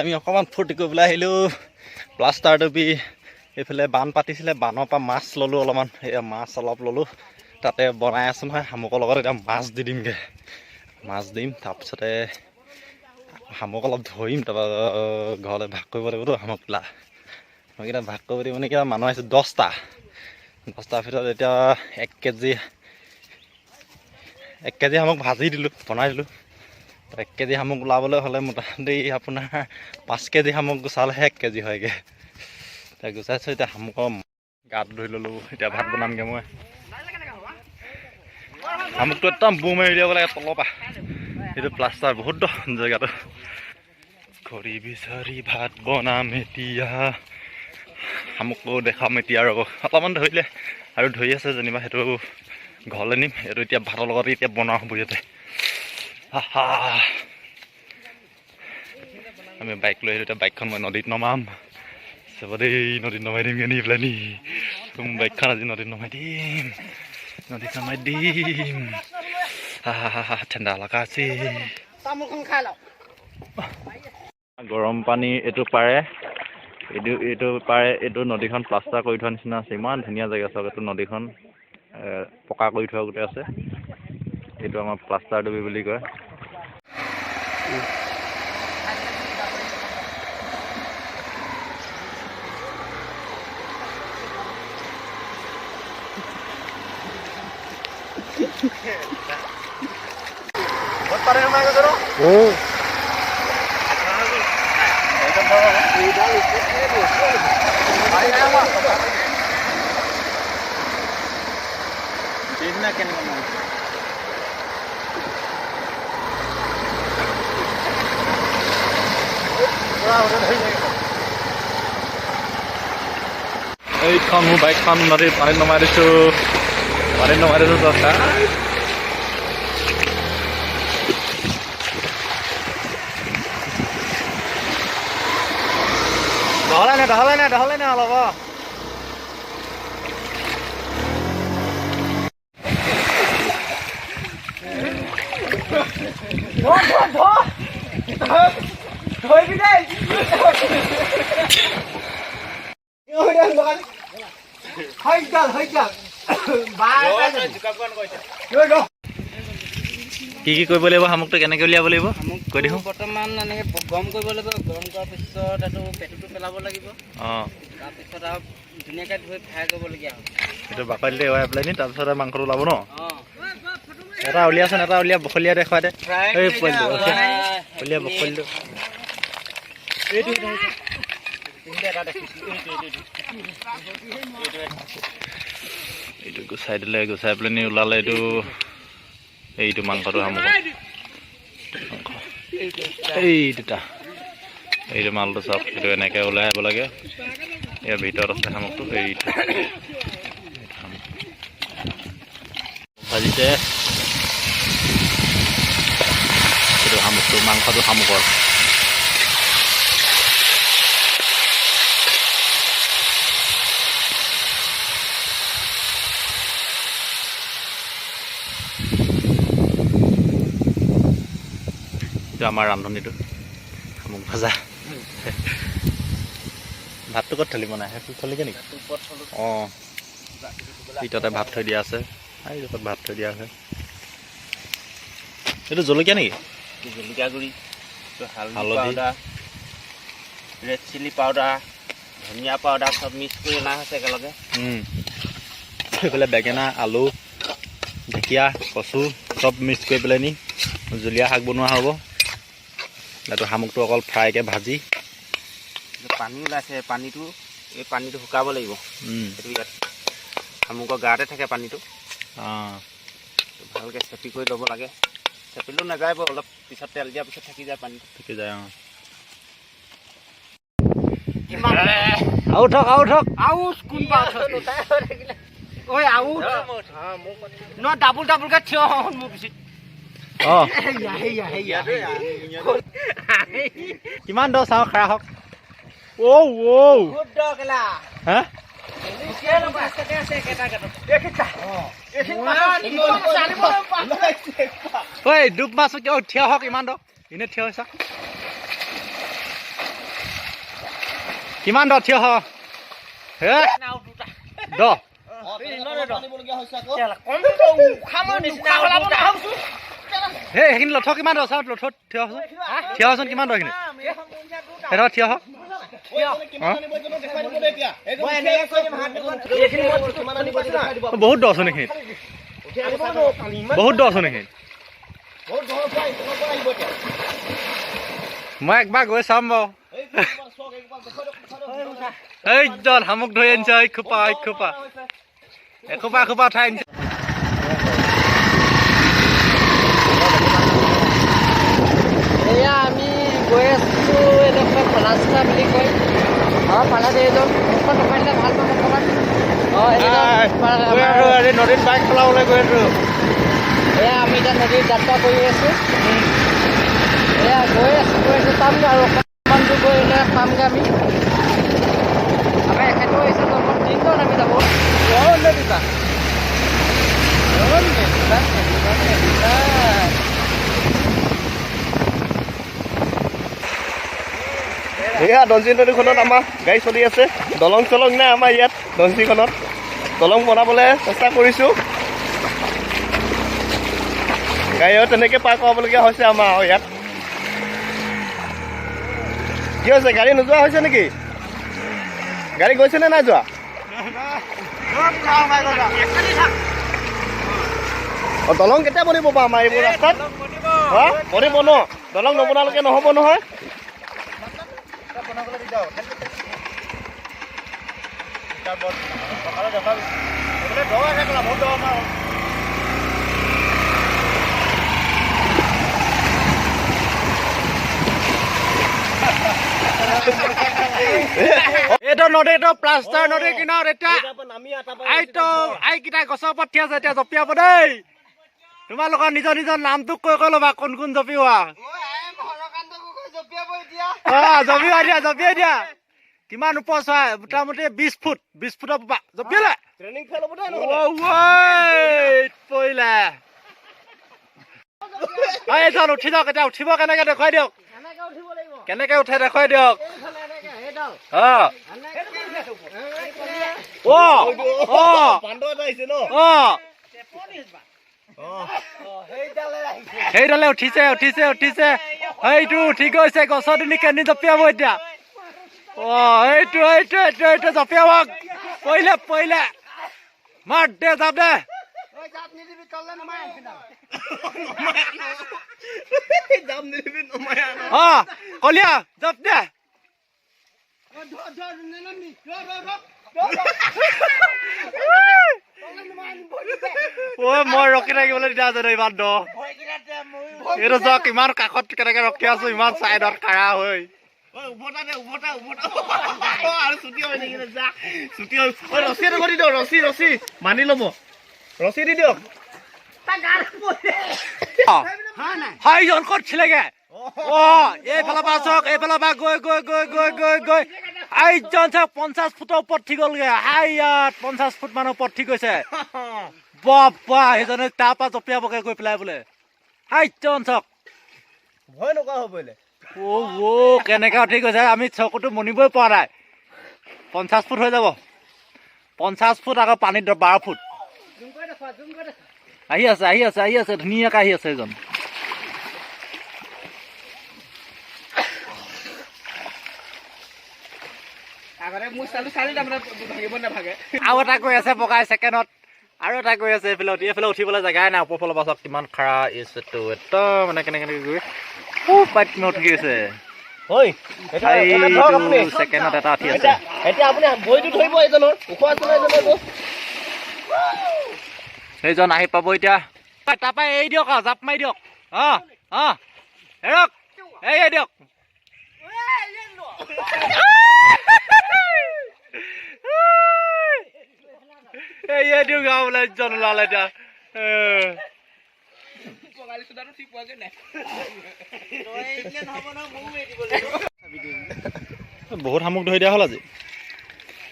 আমি অকণমান ফূৰ্তি কৰিবলৈ আহিলোঁ প্লাষ্টাৰ ডুবি এইফালে বান পাতিছিলে বানৰ পৰা মাছ ল'লোঁ অলপমান এয়া মাছ অলপ ল'লোঁ তাতে বনাই আছোঁ নহয় শামুকৰ লগত এতিয়া মাছ দি দিমগৈ মাছ দিম তাৰপিছতে শামুক অলপ ধৰিম তাৰপৰা ঘৰলৈ ভাগ কৰিব লাগিবতো শামুকবিলাক শামুককেইটা ভাগ কৰিব দিব নেকি মানুহ আহিছোঁ 10টাৰ ভিতৰত এতিয়া 1 কেজি শামুক ভাজি দিলোঁ বনাই দিলোঁ 1 কেজি শামুক ওলাবলৈ হ'লে মোটামুটি আপোনাৰ 5 কেজি শামুক গুচালেহে 1 কেজি হয়গৈ এতিয়া গুচাইছোঁ এতিয়া শামুকৰ গাত ধুই ল'লোঁ এতিয়া ভাত বনামগৈ মই শামুকটো একদম বু মাৰি দিব লাগে তলৰ পৰা এইটো প্লাষ্টাৰ বহুত দ জেগাটো খৰি বিচাৰি ভাত বনাম এতিয়া শামুকটো দেখাম এতিয়া আৰু অলপমান ধৰিলে আৰু ধৰি আছে যেনিবা সেইটো ঘৰলৈ নিম এইটো এতিয়া ভাতৰ লগত এতিয়া বনোৱা হ'ব ইয়াতে আমি বাইক লৈ আহিলোঁ এতিয়া বাইকখন মই নদীত নমাম চাব দেই নদীত নমাই দিমগৈ নি পেলাই নি বাইকখন আজি নদীত নমাই দিম ঠাণ্ডা লগা আছে গৰম পানী এইটো পাৰে এইটো পাৰে এইটো নদীখন প্লাষ্টাৰ কৰি থোৱা নিচিনা আছে ইমান ধুনীয়া জেগা চাওক এইটো নদীখন পকা কৰি থোৱা গোটেই আছে এইটো আমাৰ প্লাষ্টাৰ ডুবি বুলি কয় बहुत पारे में आगे करो देखना क्या नहीं এইখন মোৰ বাইকখন নদীৰ পানীত নমাই দিছোঁ দহটা দহলে নে অলপ কি কৰিব লাগিব শামুকটো কেনেকৈ উলিয়াব লাগিব কৈ দিওঁ বৰ্তমান এনেকৈ গৰম কৰিব লাগিব গৰম কৰাৰ পিছত এইটো পেটুটো পেলাব লাগিব তাৰপিছত আৰু ধুনীয়াকৈ ধুই ফ্ৰাই কৰিবলগীয়া হয় এইটো বাকলিতে এৱাই পেলাই নি তাৰপিছত মাংসটো ওলাব ন এটা উলিয়াচোন এটা উলিয়া বখলীয়া দেখুৱাই দে এই উলিয়া বখলীটো এইটো গুচাই দিলে গুচাই পেলাই নি ওলালে এইটো মাংসটো শামুক এই দুটা এইটো মালটো চাওক এইটো এনেকৈ ওলাই আহিব লাগে ইয়াৰ ভিতৰত আছে শামুকটো এইটো ভাজিছে এইটো শামুকটো মাংসটো শামুকৰ আমাৰ ৰান্ধনীটো শামুক ভাজা ভাতটো ক'ত থলি বনাই সেইটো থলিগৈ নেকি অঁ ভিতৰতে ভাত থৈ দিয়া আছে এইডোখৰত ভাত থৈ দিয়া আছে এইটো জলকীয়া নেকি জলকীয়া গুড়ি হালধি ৰেড চিলি পাউডাৰ ধনিয়া পাউডাৰ চব মিক্স কৰি অনা হৈছে একেলগে এইফালে বেঙেনা আলু ঢেকীয়া কচু চব মিক্স কৰি পেলাই নি জুলীয়া শাক বনোৱা হ'ব এইটো শামুকটো অকল ফ্ৰাইকৈ ভাজি পানী ওলাইছে এই পানীটো শুকাব লাগিব সেইটো ইয়াত শামুকৰ গাতে থাকে পানীটো ভালকৈ চেপি কৰি ল'ব লাগে চেপিলেও নাযায় বাৰু অলপ পিছত তেল দিয়াৰ পিছত থাকি যায় পানীটো থাকি যায় ডাবুলকৈ থিয় মোৰ পিছত কিমান দ চাওঁ খাৰা হওক ডুব মাছ থিয় হওক ইমান দ এনে থিয় হৈছা কিমান দ থিয় হ হে দ হে সেইখিনি লথ কিমান দ চাওঁ লথত থিয় হচোন থিয় হচোন কিমান দ সেইখিনি সেইটো থিয় হ বহুত দ আছো নেকি বহুত দ আছো নেকি মই একবাৰ গৈ চাম বাৰু এইজন শামুক ধৰি আনিছে এখোপা উঠাই আনিছে এয়া আমি গৈ আছোঁ এডোখৰ ফলাচা বুলি কয় ফালাত এইজন মুখত নকৰিলে ভাল পাব অকণমান নদীত বাইক চলাবলৈ গৈ আছো এয়া আমি এতিয়া নদীত যাত্ৰা কৰি আছোঁ এয়া গৈ আছোঁ পামগৈ আৰু অকণমান দূৰ গৈ এনে পামগৈ আমি আমাৰ এখেতেও আহিছে অকণ দিনটো আমি যাব এয়া ধনশিৰি নদীখনত আমাৰ গাড়ী চলি আছে দলং চলং নাই আমাৰ ইয়াত ধনশিৰিখনত দলং বনাবলৈ চেষ্টা কৰিছোঁ গাড়ীও তেনেকৈ পাৰ কৰাবলগীয়া হৈছে আমাৰ আৰু ইয়াত কি হৈছে গাড়ী নোযোৱা হৈছে নেকি গাড়ী গৈছেনে নাই যোৱা দলং কেতিয়া বনিব বাৰু আমাৰ এইবোৰ ৰাস্তাত বনিব ন দলং নবনালৈকে নহ'ব নহয় এইটো নদীটো প্লাষ্টাৰ নদীৰ কিনাৰত এতিয়া আইকেইটা গছৰ ওপৰত থিয় আছে এতিয়া জঁপিয়াব দেই তোমালোকৰ নিজৰ নিজৰ নামটো কৈ ল'বা কোন কোন জঁপিওৱা জঁপিয়াই দিয়া কিমান ওপৰ চোৱা মোটামুটি 20 ফুটৰ পৰা জঁপিয়ালে পৰিলে এইজন উঠি যাওক এতিয়া উঠিব কেনেকে দেখুৱাই দিয়ক কেনেকে উঠে দেখুৱাই দিয়ক সেইডালে উঠিছে সেইটো উঠি গৈছে গছৰ দিনি কেনি জঁপিয়াব এতিয়া এইটো জঁপিয়াবক পৰিলে মাৰ দে যাপ দে কলিয়া জাপ দে মই ৰখি থাকিবলৈ দিয়া আছে ইমান দ এইটো যাওক ইমান কাষত কেনেকে ৰখি আছো ইমান চাইডত খাৰা হৈ ৰছী মানি ল'ব ৰছী দি দিয়ক হাইজন ক'ত ছিলেগে এইফালৰ পৰা চাওক এইফালৰ পৰা গৈ আইজন চাওক 50 ফুটৰ ওপৰত ঠিক গ'লগে ইয়াত 50 ফুট মানৰ ওপৰত ঠিক হৈছে বাবা সেইজনে তাৰ পৰা জঁপিয়াবগে গৈ পেলাই বোলে আইজন চাওক ভয় নকৰা হ'ব কেনেকে উঠি গৈছে আমি চকুটো মনিবই পৰা নাই 50 ফুট হৈ যাব 50 ফুট আকৌ পানীত 12 ফুট আহি আছে ধুনীয়াকে আহি আছে এজন আৰু এটা গৈ আছে বগাই ছেকেণ্ডত আৰু এটা গৈ আছে এইফালে উঠিবলৈ জেগাই নাই ওপৰ ফালৰ পৰা চাওক কিমান খাৰা এইটো একদম মানে কেনেকে গৈ পাইত উঠি গৈছে ছেকেণ্ডত এটা উঠি আছে সেইজন আহি পাব এতিয়া তাৰপৰা এৰি দিয়ক আৰু জাপ মাৰি দিয়ক এৰক এই দিয়ক দিওঁ গাঁও ওলাই জন ওলালে এতিয়া বহুত শামুক ধৰি দিয়া হ'ল আজি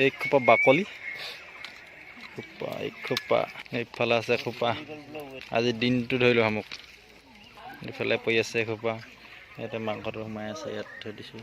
এই খোপা বাকলি খোপা এইফালে আছে খোপা আজি দিনটো ধৰিলোঁ শামুক এইফালে পৰি আছে খোপা ইয়াতে মাংসটো সোমাই আছে ইয়াত থৈ দিছোঁ